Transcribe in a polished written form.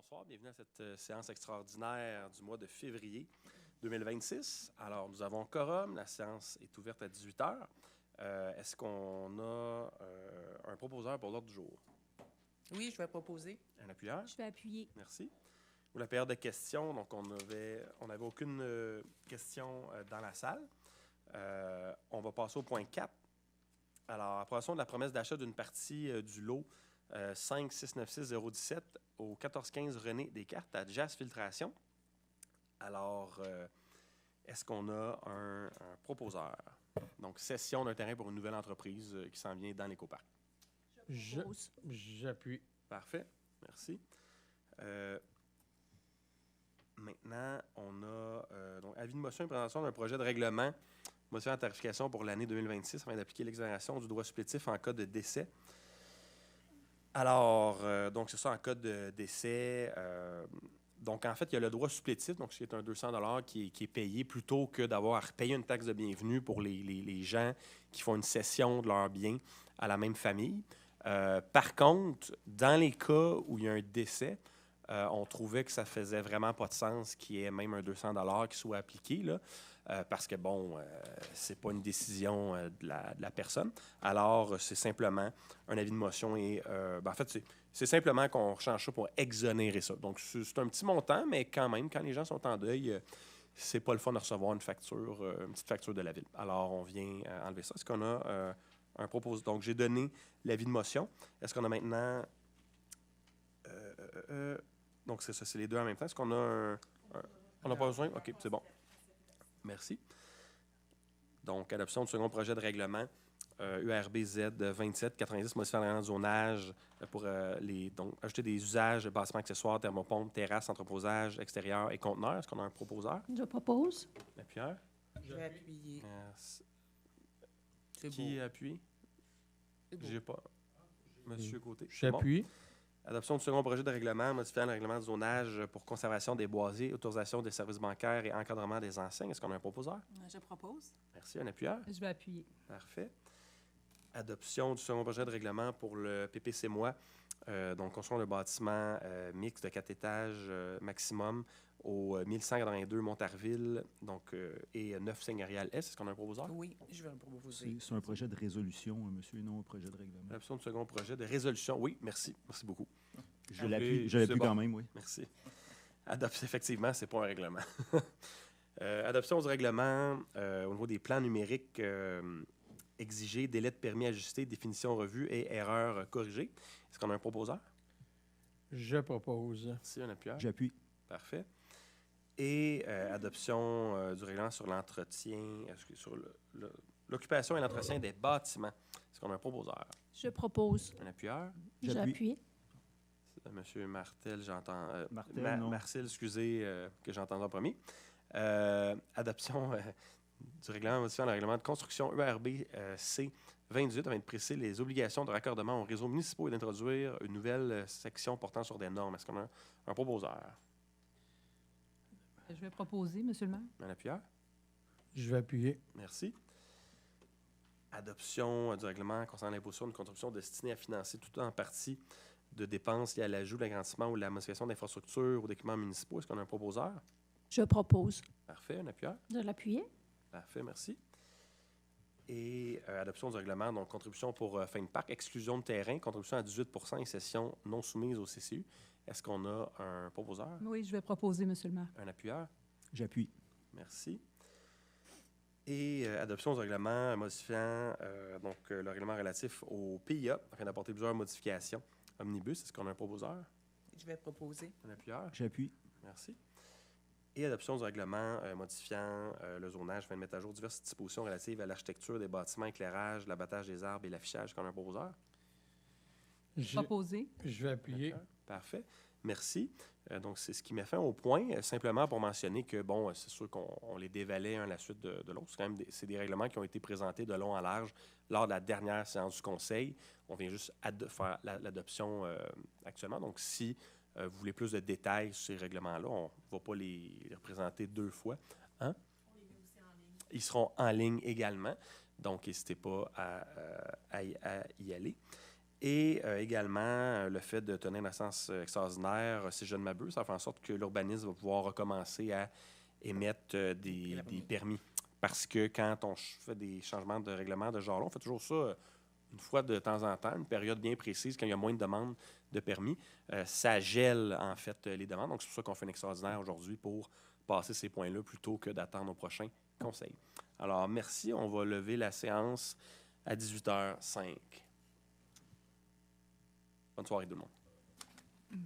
Bonsoir, bienvenue à cette séance extraordinaire du mois de février 2026. Alors, nous avons quorum, la séance est ouverte à 18 h. Est-ce qu'on a un proposeur pour l'ordre du jour? Oui, je vais proposer. Un appuyeur? Je vais appuyer. Merci. Pour la période de questions, donc on n'avait aucune question dans la salle. On va passer au point 4. Alors, approbation de la promesse d'achat d'une partie du lot 5696017 au 1415 René Descartes à Jazz Filtration. Alors, est-ce qu'on a un proposeur? Donc, cession d'un terrain pour une nouvelle entreprise qui s'en vient dans l'écoparc. J'appuie. Parfait, merci. Maintenant, on a donc avis de motion et présentation d'un projet de règlement modifiant la tarification pour l'année 2026 afin d'appliquer l'exonération du droit supplétif en cas de décès. Alors, donc c'est ça, en cas de décès. Donc, en fait, il y a le droit supplétif, donc c'est un 200 $ qui est payé plutôt que d'avoir à repayer une taxe de bienvenue pour les gens qui font une cession de leurs biens à la même famille. Par contre, dans les cas où il y a un décès, on trouvait que ça faisait vraiment pas de sens qu'il y ait même un 200 $ qui soit appliqué, là, parce que, bon, c'est pas une décision de la personne. Alors, c'est simplement un avis de motion et, en fait, c'est simplement qu'on change ça pour exonérer ça. Donc, c'est un petit montant, mais quand même, quand les gens sont en deuil, c'est pas le fun de recevoir une petite facture de la ville. Alors, on vient enlever ça. Est-ce qu'on a un propos? Donc, j'ai donné l'avis de motion. Est-ce qu'on a maintenant... donc, c'est ça, c'est les deux en même temps. Est-ce qu'on a on n'a pas besoin? OK, c'est bon. Merci. Donc, adoption du second projet de règlement URB Z 2790, modifiant le règlement de zonage pour donc, ajouter des usages de bâtiments accessoires, thermopompes, terrasses, entreposage extérieur et conteneurs. Est-ce qu'on a un proposeur? Je propose. L'appuyeur? Je vais appuyer. Merci. C'est Qui beau. appuie? C'est beau. J'ai pas. Monsieur Côté. J'appuie. Bon. Adoption du second projet de règlement modifiant le règlement de zonage pour conservation des boisés, autorisation des services bancaires et encadrement des enseignes. Est-ce qu'on a un proposeur? Je propose. Merci. Un appuyeur? Je vais appuyer. Parfait. Adoption du second projet de règlement pour le PPC Moi, donc construire le bâtiment mixte de 4 étages maximum au 1182 Montarville donc, et 9 Seigneurial Est. Est-ce qu'on a un proposeur? Oui, je vais le proposer. C'est un projet de résolution, monsieur, et non un projet de règlement. Adoption du second projet de résolution. Oui, merci. Merci beaucoup. Je l'appuie c'est bon. Quand même, oui. Merci. Effectivement, ce n'est pas un règlement. Adoption du règlement au niveau des plans numériques exigés, délai de permis ajusté, définition revue et erreurs corrigées. Est-ce qu'on a un proposeur? Je propose. Merci, un appuyeur. J'appuie. Parfait. Et adoption du règlement sur l'entretien, sur l'occupation et l'entretien des bâtiments. Est-ce qu'on a un proposeur? Je propose. Un appuyeur? J'appuie. Monsieur Martel, j'entends. Martel, non. Marcel, excusez, que j'entends en premier. Adoption du règlement modifiant le règlement de construction URB C 28 afin de préciser les obligations de raccordement aux réseaux municipaux et d'introduire une nouvelle section portant sur des normes. Est-ce qu'on a un proposeur? Je vais proposer, Monsieur le maire. Un appuyeur? Je vais appuyer. Merci. Adoption du règlement concernant l'imposition d'une contribution destinée à financer tout en partie de dépenses liées à l'ajout, l'agrandissement ou la modification d'infrastructures ou d'équipements municipaux. Est-ce qu'on a un proposeur? Je propose. Parfait. Un appuyeur? De l'appuyer. Parfait, merci. Et adoption du règlement, donc contribution pour fin de parc, exclusion de terrain, contribution à 18 % et cession non soumise au CCU. Est-ce qu'on a un proposeur? Oui, je vais proposer, Monsieur le maire. Un appuyeur? J'appuie. Merci. Et adoption du règlement modifiant donc, le règlement relatif au PIA afin d'apporter plusieurs modifications. Omnibus, est-ce qu'on a un proposeur? Je vais proposer. Un appuyeur? J'appuie. Merci. Et adoption du règlement modifiant le zonage afin de mettre à jour diverses dispositions relatives à l'architecture des bâtiments, éclairage, l'abattage des arbres et l'affichage. Est-ce qu'on a un proposeur? Proposer. Je vais appuyer. Parfait. Merci. Donc, c'est ce qui met fin au point. Simplement pour mentionner que, bon, c'est sûr qu'on les dévalait un à la suite de l'autre. C'est quand même c'est des règlements qui ont été présentés de long en large lors de la dernière séance du Conseil. On vient juste faire l'adoption actuellement. Donc, si vous voulez plus de détails sur ces règlements-là, on ne va pas les représenter deux fois. Hein? On les met aussi en ligne. Ils seront en ligne également. Donc, n'hésitez pas à y aller. Et également, le fait de tenir une séance extraordinaire, si je ne m'abuse, ça fait en sorte que l'urbanisme va pouvoir recommencer à émettre des permis. Parce que quand on fait des changements de règlement de genre là, on fait toujours ça une fois de temps en temps, une période bien précise, quand il y a moins de demandes de permis. Ça gèle, en fait, les demandes. Donc, c'est pour ça qu'on fait un extraordinaire aujourd'hui pour passer ces points-là plutôt que d'attendre au prochain conseil. Alors, merci. On va lever la séance à 18h05. Bonne soirée tout le monde. Non.